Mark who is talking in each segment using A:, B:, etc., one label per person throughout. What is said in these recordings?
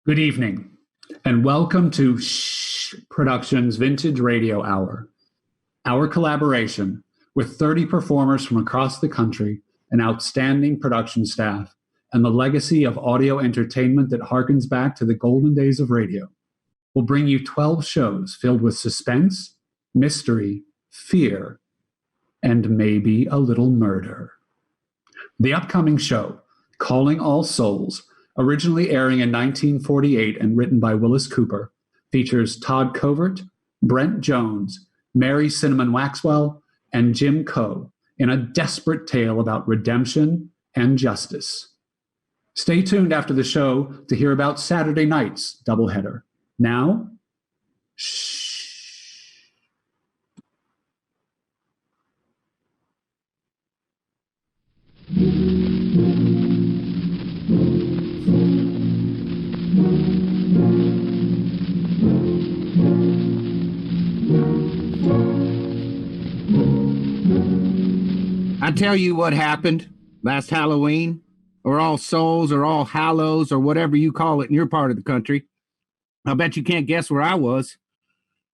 A: Good evening, and welcome to Shh Productions Vintage Radio Hour. Our collaboration with 30 performers from across the country, an outstanding production staff, and the legacy of audio entertainment that harkens back to the golden days of radio will bring you 12 shows filled with suspense, mystery, fear, and maybe a little murder. The upcoming show, Calling All Souls, originally airing in 1948 and written by Wyllis Cooper, features Todd Covert, Brent Jones, Mary Cinnamon Maxwell, and Jim Coe in a desperate tale about redemption and justice. Stay tuned after the show to hear about Saturday night's doubleheader. Now, shh.
B: I tell you what happened last Halloween, or All Souls, or All Hallows, or whatever you call it in your part of the country. I bet you can't guess where I was.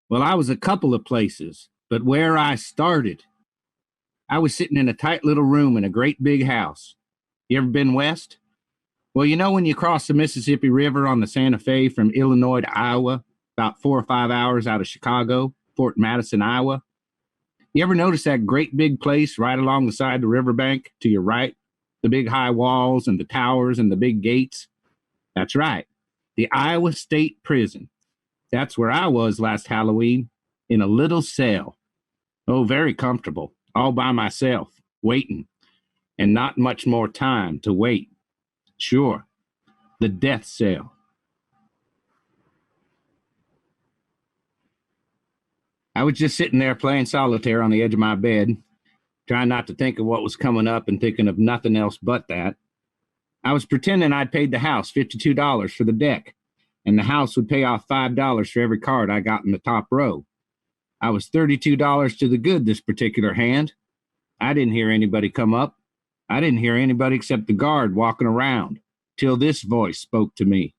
B: Well, I was a couple of places, but where I started, I was sitting in a tight little room in a great big house. You ever been west? Well, you know when you cross the Mississippi River on the Santa Fe from Illinois to Iowa, about 4 or 5 hours out of Chicago, Fort Madison, Iowa? You ever notice that great big place right along the side of the riverbank to your right? The big high walls and the towers and the big gates? That's right. The Iowa State Prison. That's where I was last Halloween, in a little cell. Oh, very comfortable, all by myself, waiting, and not much more time to wait. Sure, the death cell. I was just sitting there playing solitaire on the edge of my bed, trying not to think of what was coming up and thinking of nothing else but that. I was pretending I'd paid the house $52 for the deck, and the house would pay off $5 for every card I got in the top row. I was $32 to the good this particular hand. I didn't hear anybody come up. I didn't hear anybody except the guard walking around, till this voice spoke to me.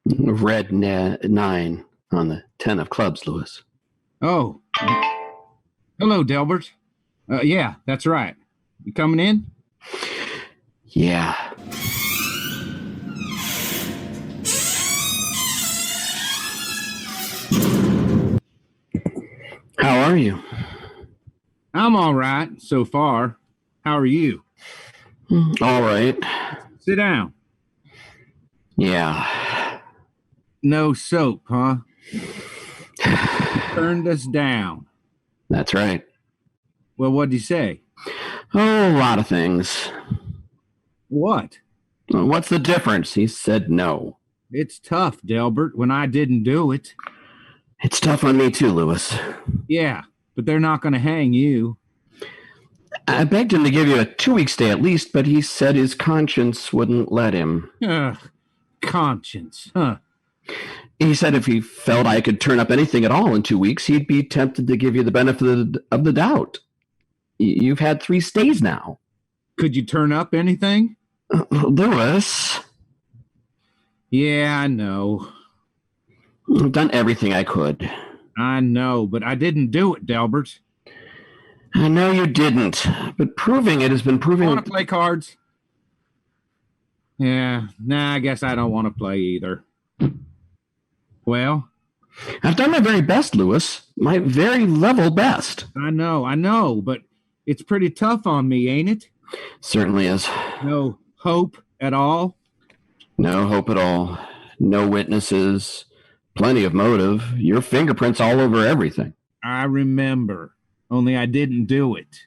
C: Red 9 on the 10 of clubs, Lewis.
B: Oh, hello, Delbert. Yeah, that's right. You coming in?
C: Yeah. How are you?
B: I'm all right so far. How are you?
C: All right.
B: Sit down.
C: Yeah.
B: No soap, huh? Turned us down.
C: That's right.
B: Well, what'd he say?
C: Oh, a lot of things.
B: What?
C: What's the difference? He said no.
B: It's tough, Delbert, when I didn't do it.
C: It's tough on me too, Lewis.
B: Yeah, but they're not going to hang you.
C: I begged him to give you a 2-week stay at least, but he said his conscience wouldn't let him.
B: Ugh, conscience, huh?
C: He said if he felt I could turn up anything at all in 2 weeks, he'd be tempted to give you the benefit of the doubt. You've had 3 stays now.
B: Could you turn up anything?
C: Lewis.
B: Yeah, I know.
C: I've done everything I could.
B: I know, but I didn't do it, Delbert.
C: I know you didn't, but proving it has been proving...
B: Want to play cards? Yeah, nah, I guess I don't want to play either. Well?
C: I've done my very best, Lewis. My very level best.
B: I know, but it's pretty tough on me, ain't it?
C: Certainly is.
B: No hope at all?
C: No hope at all. No witnesses. Plenty of motive. Your fingerprints all over everything.
B: I remember. Only I didn't do it.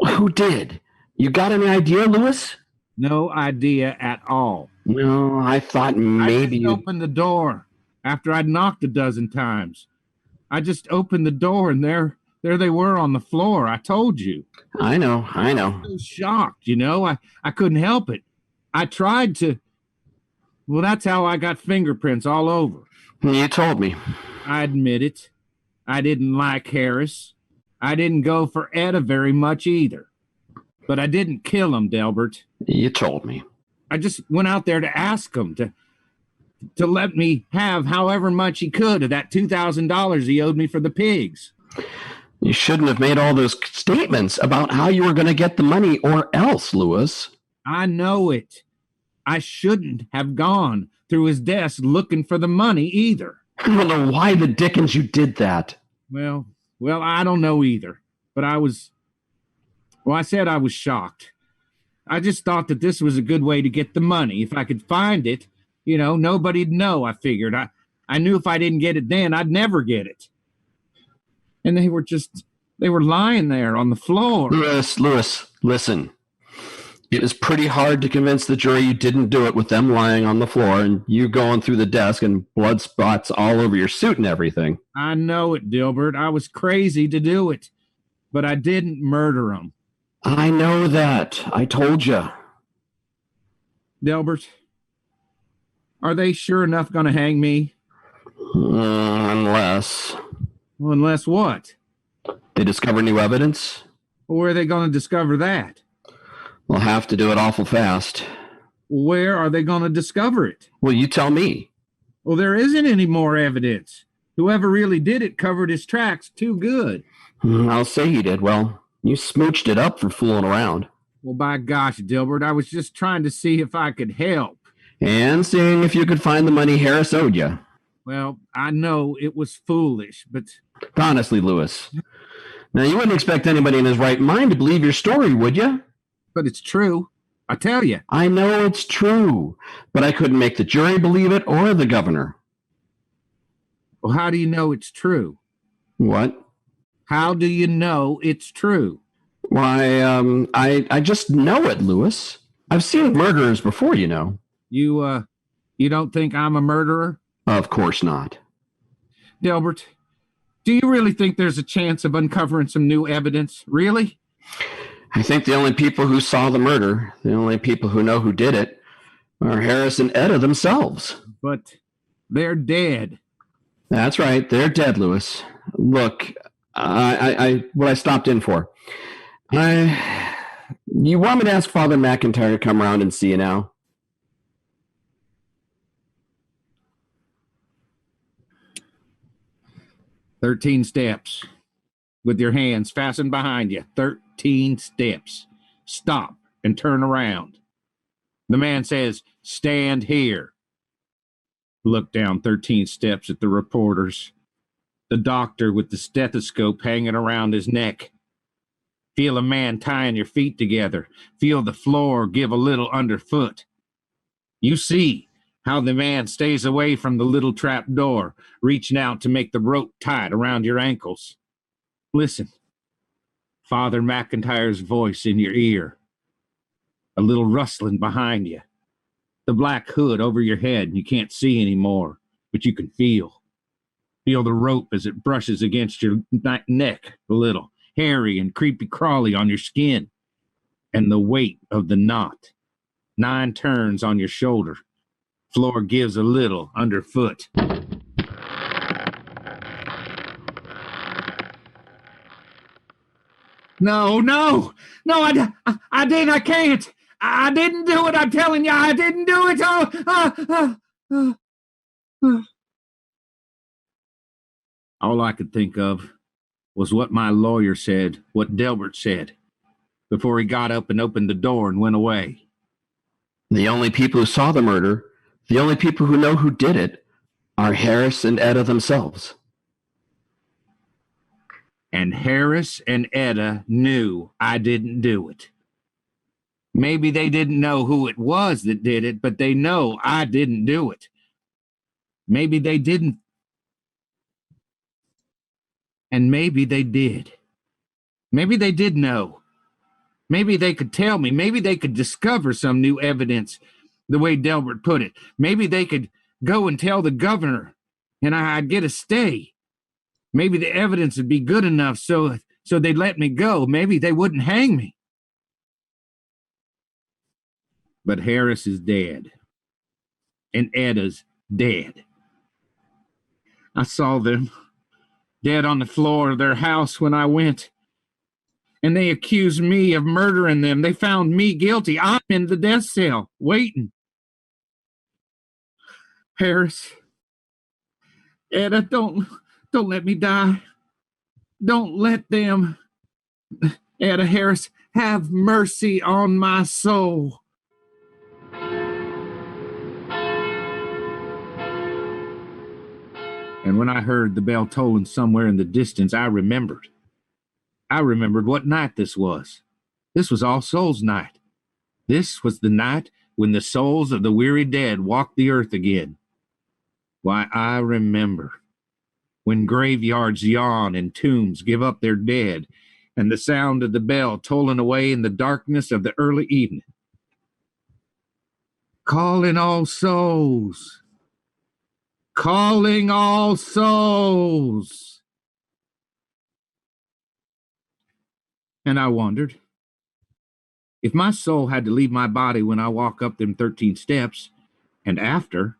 C: Who did? You got any idea, Lewis?
B: No idea at all.
C: No, I thought maybe
B: I just opened the door after I'd knocked a dozen times. I just opened the door and there they were on the floor. I told you.
C: I know.
B: I was so shocked, I couldn't help it. I tried to. Well, that's how I got fingerprints all over.
C: You told me.
B: I admit it. I didn't like Harris. I didn't go for Etta very much either. But I didn't kill him, Delbert.
C: You told me.
B: I just went out there to ask him, to let me have however much he could of that $2,000 he owed me for the pigs.
C: You shouldn't have made all those statements about how you were going to get the money or else, Lewis.
B: I know it. I shouldn't have gone through his desk looking for the money either.
C: I don't know why the dickens you did that.
B: Well, I don't know either. But I said I was shocked. I just thought that this was a good way to get the money. If I could find it, nobody'd know, I figured. I knew if I didn't get it then, I'd never get it. And they were lying there on the floor.
C: Lewis, listen. It was pretty hard to convince the jury you didn't do it with them lying on the floor and you going through the desk and blood spots all over your suit and everything.
B: I know it, Delbert. I was crazy to do it, but I didn't murder them.
C: I know that. I told you.
B: Delbert, are they sure enough going to hang me?
C: Unless...
B: Well, unless what?
C: They discover new evidence?
B: Where are they going to discover that?
C: They'll have to do it awful fast.
B: Where are they going to discover it?
C: Well, you tell me.
B: Well, there isn't any more evidence. Whoever really did it covered his tracks too good.
C: I'll say he did. Well, you smooched it up for fooling around.
B: Well, by gosh, Delbert, I was just trying to see if I could help.
C: And seeing if you could find the money Harris owed you.
B: Well, I know it was foolish, but...
C: Honestly, Lewis. Now, you wouldn't expect anybody in his right mind to believe your story, would you?
B: But it's true. I tell you.
C: I know it's true, but I couldn't make the jury believe it or the governor.
B: Well, how do you know it's true?
C: What?
B: How do you know it's true?
C: Why, I just know it, Lewis. I've seen murderers before, you know.
B: You don't think I'm a murderer?
C: Of course not.
B: Delbert, do you really think there's a chance of uncovering some new evidence? Really?
C: I think the only people who saw the murder, the only people who know who did it, are Harris and Etta themselves.
B: But they're dead.
C: That's right. They're dead, Lewis. Look, what I stopped in for. You want me to ask Father McIntyre to come around and see you now?
B: "13 steps. With your hands fastened behind you. 13 steps. Stop and turn around. The man says, 'Stand here.' Look down 13 steps at the reporters. The doctor with the stethoscope hanging around his neck. Feel a man tying your feet together. Feel the floor give a little underfoot. You see how the man stays away from the little trap door, reaching out to make the rope tight around your ankles. Listen. Father McIntyre's voice in your ear. A little rustling behind you. The black hood over your head, you can't see anymore, but you can feel. Feel the rope as it brushes against your neck a little, hairy and creepy-crawly on your skin. And the weight of the knot. 9 turns on your shoulder. Floor gives a little underfoot. No, I didn't, I can't. I didn't do it, I'm telling you, I didn't do it. All I could think of was what my lawyer said, what Delbert said, before he got up and opened the door and went away.
C: The only people who saw the murder, the only people who know who did it, are Harris and Etta themselves.
B: And Harris and Etta knew I didn't do it. Maybe they didn't know who it was that did it, but they know I didn't do it. Maybe they didn't. And maybe they did. Maybe they did know. Maybe they could tell me. Maybe they could discover some new evidence, the way Delbert put it. Maybe they could go and tell the governor, and I'd get a stay. Maybe the evidence would be good enough so they'd let me go. Maybe they wouldn't hang me. But Harris is dead. And Etta's dead. I saw them dead on the floor of their house when I went. And they accused me of murdering them. They found me guilty. I'm in the death cell, waiting. Harris, Etta, don't let me die. Don't let them. Etta, Harris, have mercy on my soul. And when I heard the bell tolling somewhere in the distance, I remembered. I remembered what night this was. This was All Souls' night. This was the night when the souls of the weary dead walked the earth again. Why, I remember when graveyards yawn and tombs give up their dead, and the sound of the bell tolling away in the darkness of the early evening. Calling all souls. Calling all souls. And I wondered, if my soul had to leave my body when I walk up them 13 steps, and after,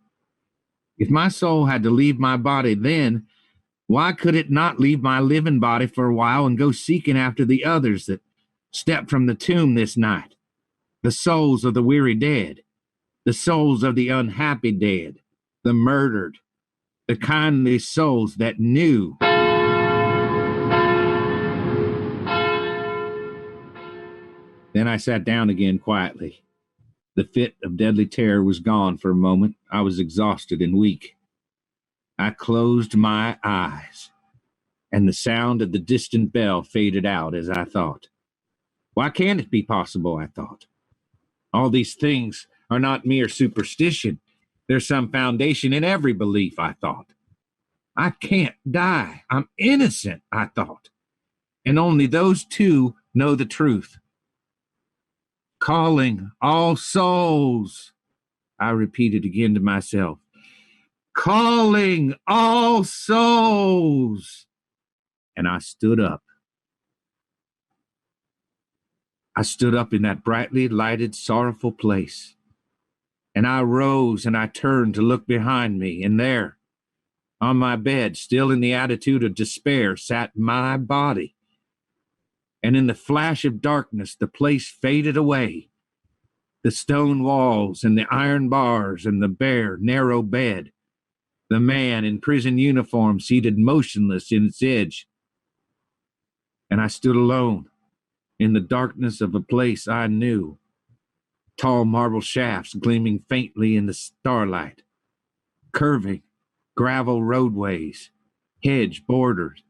B: if my soul had to leave my body then, why could it not leave my living body for a while and go seeking after the others that stepped from the tomb this night? The souls of the weary dead, the souls of the unhappy dead, the murdered, the kindly souls that knew. Then I sat down again quietly. The fit of deadly terror was gone for a moment. I was exhausted and weak. I closed my eyes, and the sound of the distant bell faded out as I thought. Why can't it be possible, I thought. All these things are not mere superstition. There's some foundation in every belief, I thought. I can't die. I'm innocent, I thought. And only those two know the truth. Calling all souls, I repeated again to myself. Calling all souls. And I stood up. I stood up in that brightly lighted, sorrowful place. And I rose and I turned to look behind me, and there, on my bed, still in the attitude of despair, sat my body. And in the flash of darkness, the place faded away. The stone walls and the iron bars and the bare, narrow bed. The man in prison uniform seated motionless in its edge. And I stood alone in the darkness of a place I knew. Tall marble shafts gleaming faintly in the starlight. Curving gravel roadways, hedge borders,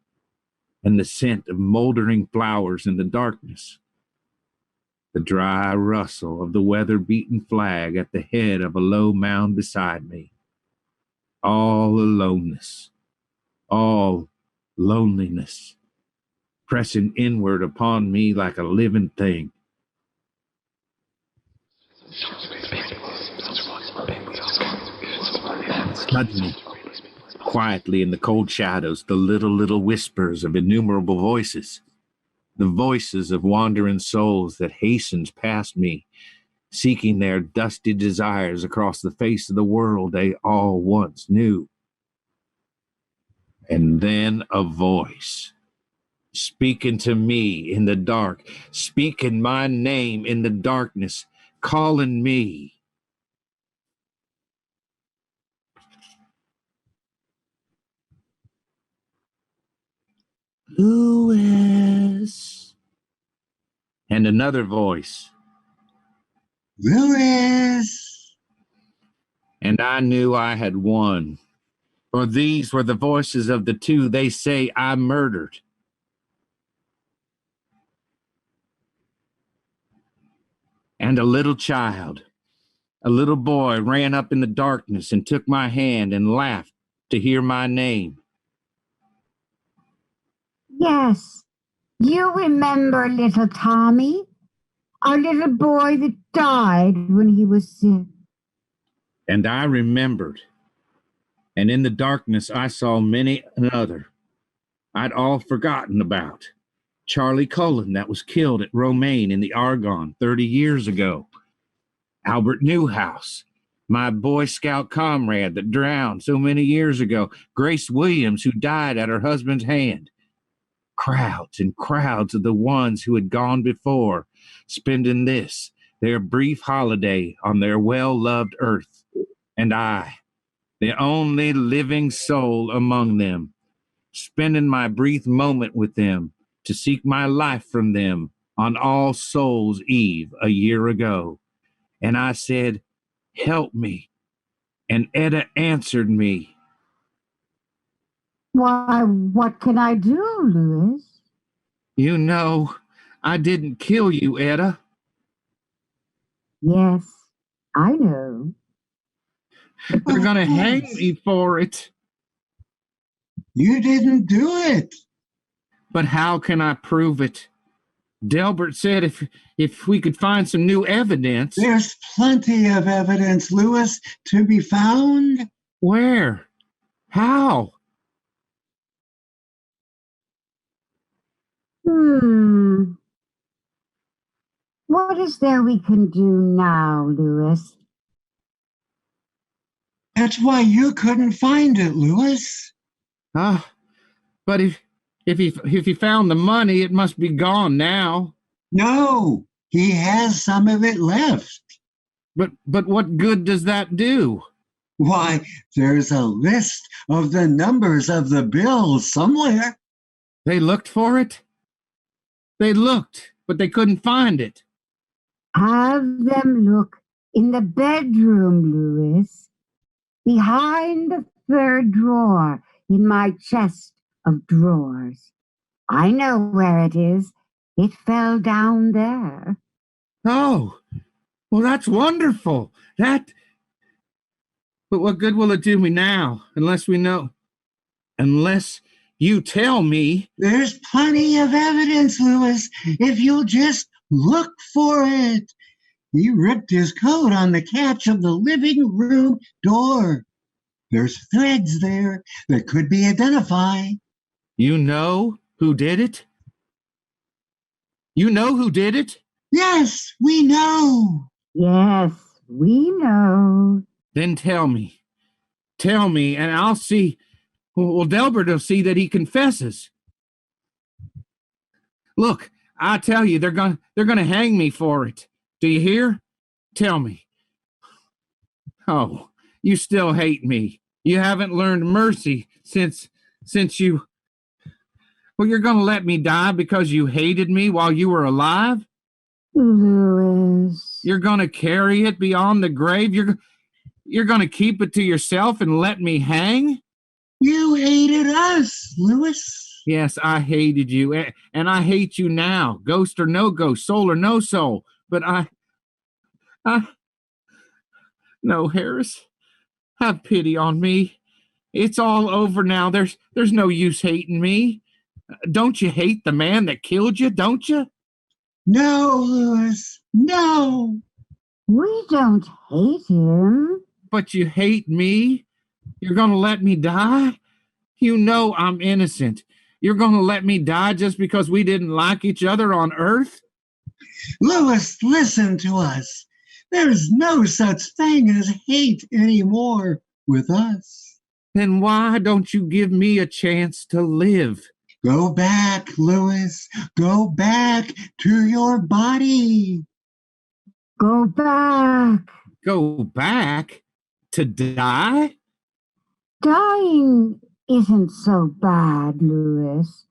B: and the scent of moldering flowers in the darkness. The dry rustle of the weather-beaten flag at the head of a low mound beside me. All aloneness, all loneliness, pressing inward upon me like a living thing. Suddenly, quietly in the cold shadows, the little whispers of innumerable voices, the voices of wandering souls that hastened past me, seeking their dusty desires across the face of the world they all once knew. And then a voice, speaking to me in the dark, speaking my name in the darkness, calling me. Louis. And another voice, Louis. And I knew I had won, for these were the voices of the two they say I murdered. And a little child, a little boy, ran up in the darkness and took my hand and laughed to hear my name.
D: Yes, you remember little Tommy, our little boy that died when he was sick.
B: And I remembered. And in the darkness, I saw many another I'd all forgotten about. Charlie Cullen, that was killed at Romaine in the Argonne 30 years ago. Albert Newhouse, my Boy Scout comrade that drowned so many years ago. Grace Williams, who died at her husband's hand. Crowds and crowds of the ones who had gone before, spending this, their brief holiday on their well-loved earth. And I, the only living soul among them, spending my brief moment with them to seek my life from them on All Souls Eve a year ago. And I said, help me. And Etta answered me.
D: Why, what can I do, Louis?
B: You know, I didn't kill you, Etta.
D: Yes, I know.
B: But they're going to hang me for it.
E: You didn't do it.
B: But how can I prove it? Delbert said if we could find some new evidence.
E: There's plenty of evidence, Louis, to be found.
B: Where? How?
D: What is there we can do now, Louis?
E: That's why you couldn't find it, Louis.
B: But if he found the money, it must be gone now.
E: No, he has some of it left.
B: But what good does that do?
E: Why, there's a list of the numbers of the bills somewhere.
B: They looked for it? They looked, but they couldn't find it.
D: Have them look in the bedroom, Louis, behind the third drawer in my chest of drawers. I know where it is. It fell down there.
B: Oh, well, that's wonderful. But what good will it do me now, unless we know, unless you tell me?
E: There's plenty of evidence, Louis, if you'll just look for it. He ripped his coat on the catch of the living room door. There's threads there that could be identified.
B: You know who did it? You know who did it?
E: Yes, we know.
D: Yes, we know.
B: Then tell me, and I'll see. Well, Delbert will see that he confesses. Look, I tell you, they're gonna hang me for it. Do you hear? Tell me. Oh, you still hate me. You haven't learned mercy since you. Well, you're gonna let me die because you hated me while you were alive?
D: Louis.
B: You're gonna carry it beyond the grave? You're gonna keep it to yourself and let me hang?
E: You hated us, Louis.
B: Yes, I hated you, and I hate you now, ghost or no ghost, soul or no soul. But no, Harris, have pity on me. It's all over now. There's no use hating me. Don't you hate the man that killed you, don't you?
E: No, Louis, no.
D: We don't hate him.
B: But you hate me? You're going to let me die? You know I'm innocent. You're going to let me die just because we didn't like each other on Earth?
E: Louis, listen to us. There's no such thing as hate anymore with us.
B: Then why don't you give me a chance to live?
E: Go back, Louis. Go back to your body.
D: Go back.
B: Go back? To die?
D: Dying isn't so bad, Louis.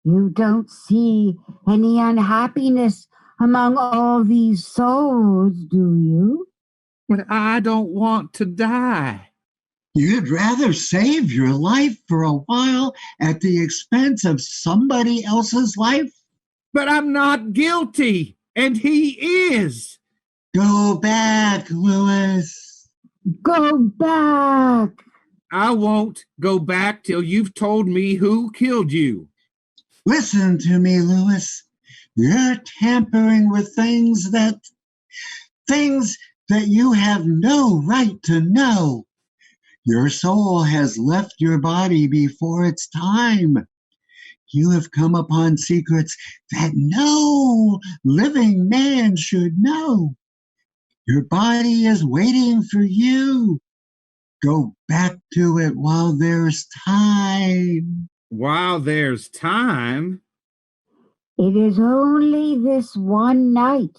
D: You don't see any unhappiness among all these souls, do you?
B: But I don't want to die.
E: You'd rather save your life for a while at the expense of somebody else's life?
B: But I'm not guilty, and he is.
E: Go back, Louis.
D: Go back.
B: I won't go back till you've told me who killed you.
E: Listen to me, Louis. You're tampering with things that you have no right to know. Your soul has left your body before its time. You have come upon secrets that no living man should know. Your body is waiting for you. Go back to it while there's time.
B: While there's time?
D: It is only this one night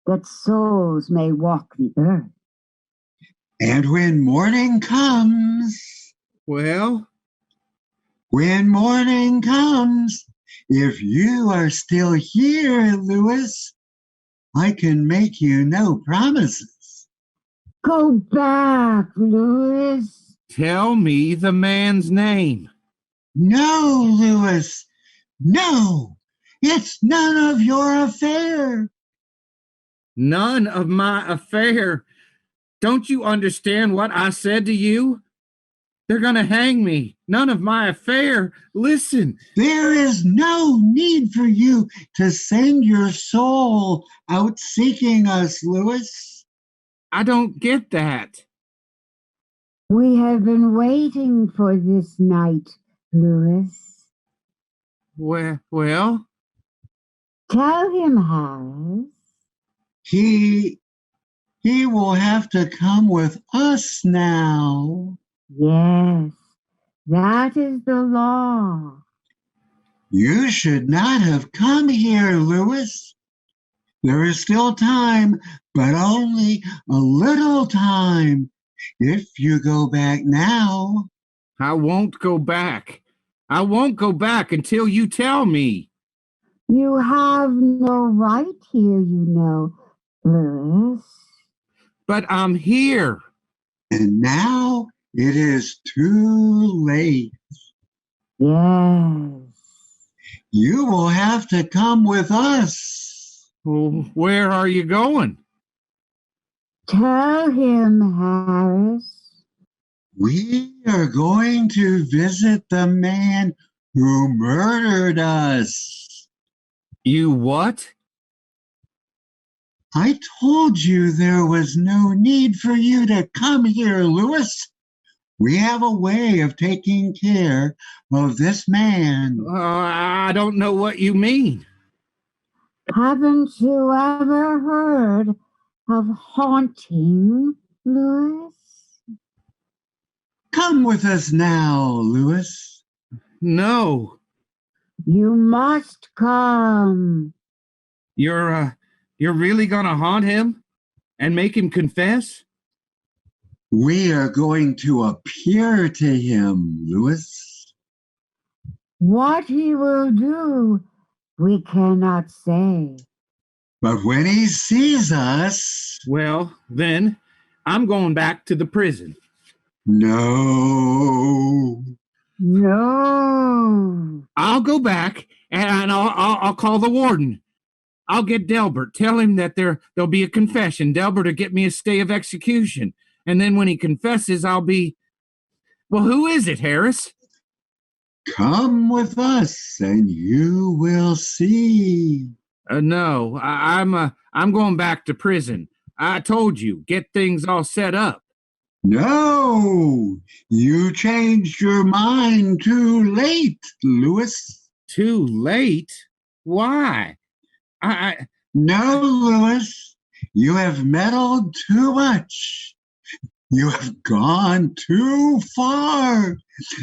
D: that souls may walk the earth.
E: And when morning comes,
B: Well,
E: when morning comes, if you are still here, Lewis, I can make you no promises.
D: Go back, Lewis.
B: tell me the man's name.
E: No, Lewis, no, it's none of your affair.
B: None of my affair. Don't you understand what I said to you? They're going to hang me. None of my affair. Listen.
E: There is no need for you to send your soul out seeking us, Lewis.
B: I don't get that.
D: We have been waiting for this night, Lewis.
B: Well,
D: Tell him, Harris.
E: He will have to come with us now.
D: Yes, that is the law.
E: You should not have come here, Lewis. There is still time, but only a little time. If you go back now,
B: I won't go back. I won't go back until you tell me.
D: You have no right here, you know, Lewis.
B: But I'm here.
E: and now it is too late.
D: Yes.
E: You will have to come with us.
B: Well, where are you going?
D: Tell him, Harris.
E: We are going to visit the man who murdered us.
B: You what?
E: I told you there was no need for you to come here, Lewis. We have a way of taking care of this man.
B: I don't know what you mean.
D: Haven't you ever heard of haunting, Lewis?
E: Come with us now, Lewis.
B: No.
D: You must come.
B: You're really gonna haunt him and make him confess?
E: We are going to appear to him, Lewis.
D: What he will do, we cannot say.
E: But when he sees us,
B: Well, then I'm going back to the prison.
E: no.
D: No.
B: I'll go back and I'll call the warden. I'll get Delbert. Tell him that there'll be a confession. Delbert will get me a stay of execution. And then when he confesses, I'll be... Well, who is it, Harris?
E: Come with us and you will see.
B: No, I'm going back to prison. I told you, get things all set up.
E: No, you changed your mind too late, Lewis.
B: Too late? Why?
E: No, Lewis, you have meddled too much. You have gone too far.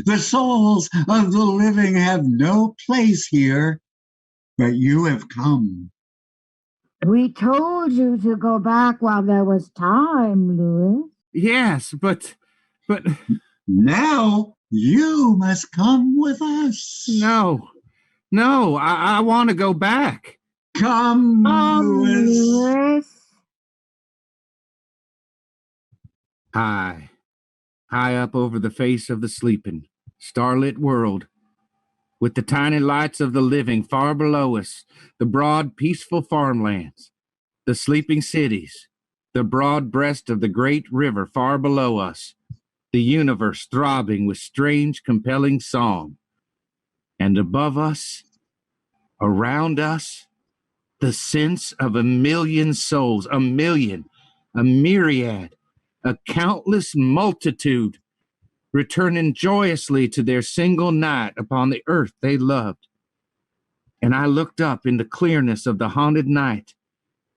E: The souls of the living have no place here, but you have come.
D: We told you to go back while there was time, Lewis.
B: Yes, but
E: Now you must come with us.
B: no, I want to go back.
E: Come, Lewis.
D: Lewis.
B: High up over the face of the sleeping, starlit world, with the tiny lights of the living far below us, the broad, peaceful farmlands, the sleeping cities, the broad breast of the great river far below us, the universe throbbing with strange, compelling song. And above us, around us, the sense of a million souls, a million, a myriad, a countless multitude, returning joyously to their single night upon the earth they loved. And I looked up in the clearness of the haunted night,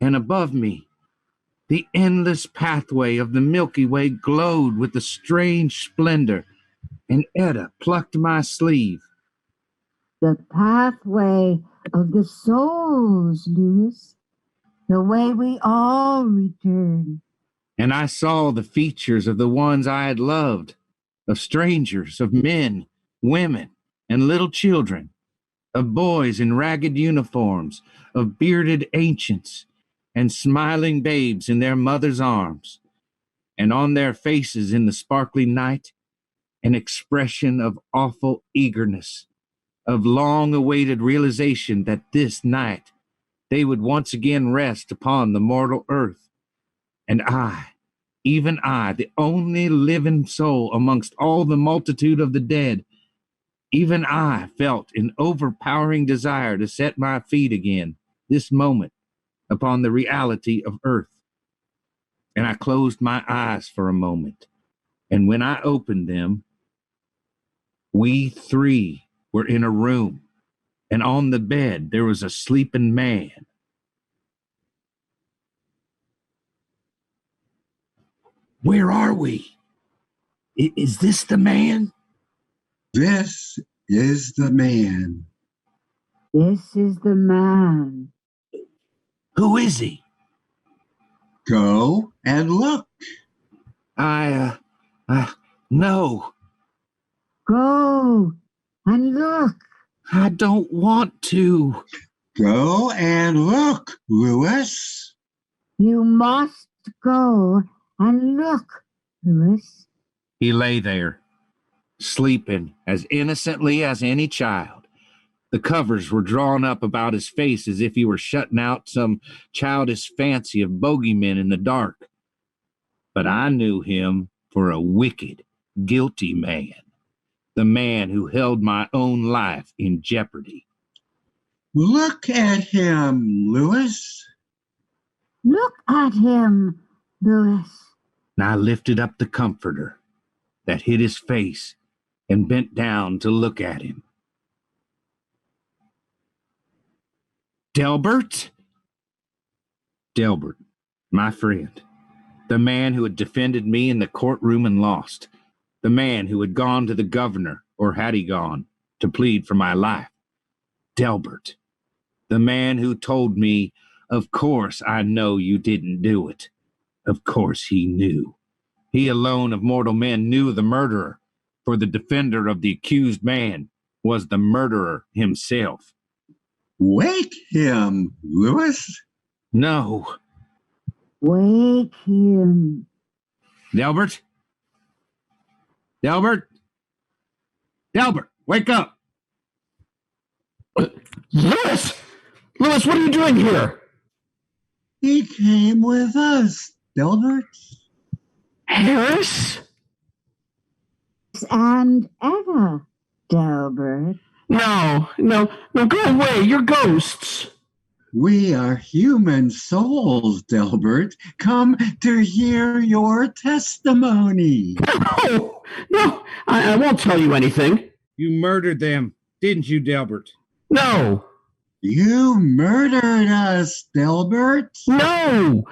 B: and above me, the endless pathway of the Milky Way glowed with a strange splendor, and Etta plucked my sleeve.
D: The pathway of the souls, Lewis. The way we all return.
B: and I saw the features of the ones I had loved, of strangers, of men, women, and little children, of boys in ragged uniforms, of bearded ancients, and smiling babes in their mothers' arms, and on their faces in the sparkling night, an expression of awful eagerness, of long-awaited realization that this night they would once again rest upon the mortal earth. And I, even I, the only living soul amongst all the multitude of the dead, even I felt an overpowering desire to set my feet again, this moment, upon the reality of earth. And I closed my eyes for a moment, and when I opened them, we three were in a room, and on the bed there was a sleeping man. Where are we? Is this the man?
E: This is the man.
D: This is the man.
B: Who is he?
E: Go and look.
B: No,
D: Go and look.
B: I don't want to.
E: Go and look, Lewis.
D: You must go and look, Lewis.
B: He lay there, sleeping as innocently as any child. The covers were drawn up about his face as if he were shutting out some childish fancy of bogeymen in the dark. But I knew him for a wicked, guilty man, the man who held my own life in jeopardy.
E: Look at him, Lewis.
D: Look at him, Lewis.
B: And I lifted up the comforter that hid his face and bent down to look at him. Delbert? Delbert, my friend, the man who had defended me in the courtroom and lost, the man who had gone to the governor, or had he gone, to plead for my life. Delbert, the man who told me, of course I know you didn't do it. Of course he knew. He alone of mortal men knew the murderer, for the defender of the accused man was the murderer himself.
E: Wake him, Lewis.
B: No.
D: Wake him.
B: Delbert? Delbert? Delbert, wake up!
C: Lewis! Lewis, what are you doing here?
E: He came with us, Delbert.
C: Harris?
D: And Etta, Delbert.
C: No, go away. You're ghosts.
E: We are human souls, Delbert. Come to hear your testimony.
C: No, I won't tell you anything.
B: You murdered them, didn't you, Delbert?
C: No.
E: You murdered us, Delbert.
C: No,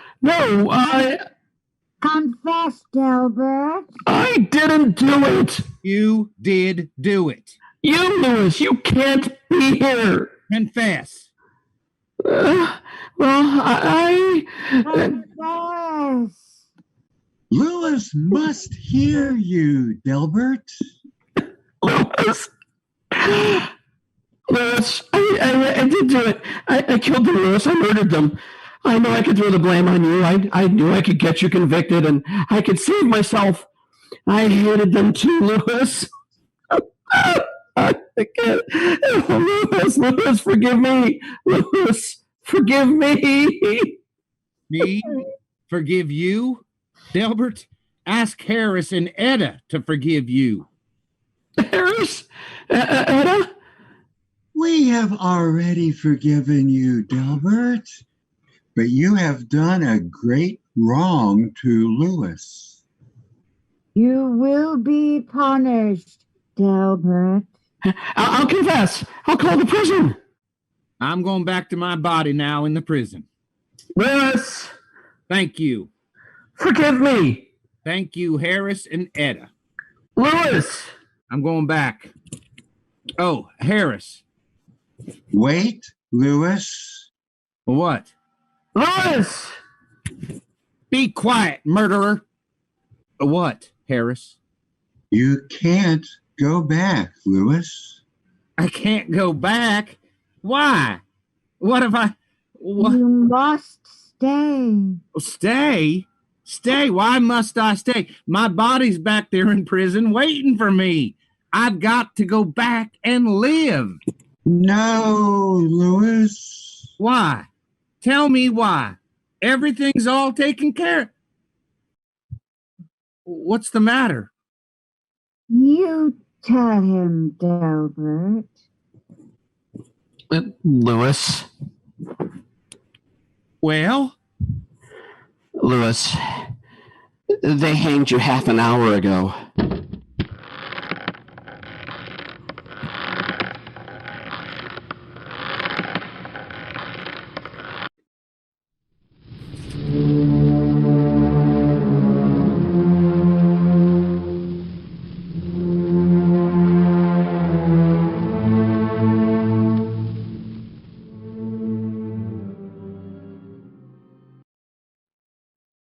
D: Confess, Delbert.
C: I didn't do it.
B: You did do it.
C: You, Lewis, you can't be here.
B: Confess.
C: I
D: Confess.
E: Lewis must hear you, Delbert.
C: Lewis, I did do it. I killed them, Lewis. I murdered them. I know I could throw the blame on you. I knew I could get you convicted, and I could save myself. I hated them too, Lewis. I can't. Lewis, forgive me. Lewis, forgive me.
B: Me? Forgive you? Delbert, ask Harris and Etta to forgive you.
C: Harris? Etta?
E: We have already forgiven you, Delbert. But you have done a great wrong to Lewis.
D: You will be punished, Delbert.
C: I'll confess. I'll call the prison.
B: I'm going back to my body now in the prison.
C: Lewis,
B: Thank you.
C: forgive me.
B: Thank you, Harris and Etta.
C: Lewis.
B: I'm going back. Oh, Harris.
E: Wait, Lewis.
B: What?
C: Lewis.
B: Be quiet, murderer. What, Harris?
E: You can't go back, Lewis.
B: I can't go back. Why? What if I... What?
D: You must stay.
B: Stay? Stay? Why must I stay? My body's back there in prison waiting for me. I've got to go back and live.
E: No, Lewis.
B: Why? Tell me why. Everything's all taken care of. What's the matter?
D: You tell him, Delbert.
C: Lewis.
B: Well?
C: Lewis, they hanged you half an hour ago.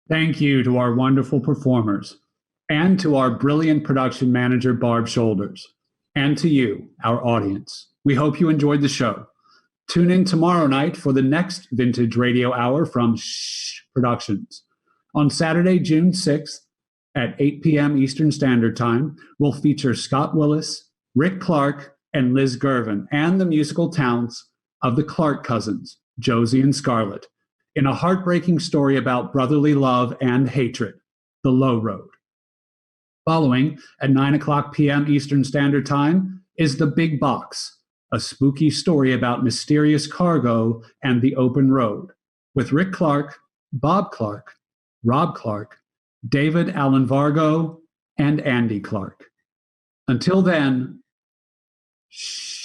A: Thank you to our wonderful performers, and to our brilliant production manager, Barb Shoulders, and to you, our audience. We hope you enjoyed the show. Tune in tomorrow night for the next Vintage Radio Hour from Productions. On Saturday, June 6th at 8 p.m. Eastern Standard Time, we'll feature Scott Willis, Rick Clark, and Liz Gervin, and the musical talents of the Clark cousins, Josie and Scarlett, in a heartbreaking story about brotherly love and hatred, The Low Road. Following, at 9 p.m. Eastern Standard Time, is The Big Box, a spooky story about mysterious cargo and the open road, with Rick Clark, Bob Clark, Rob Clark, David Allen Vargo, and Andy Clark. Until then, shh.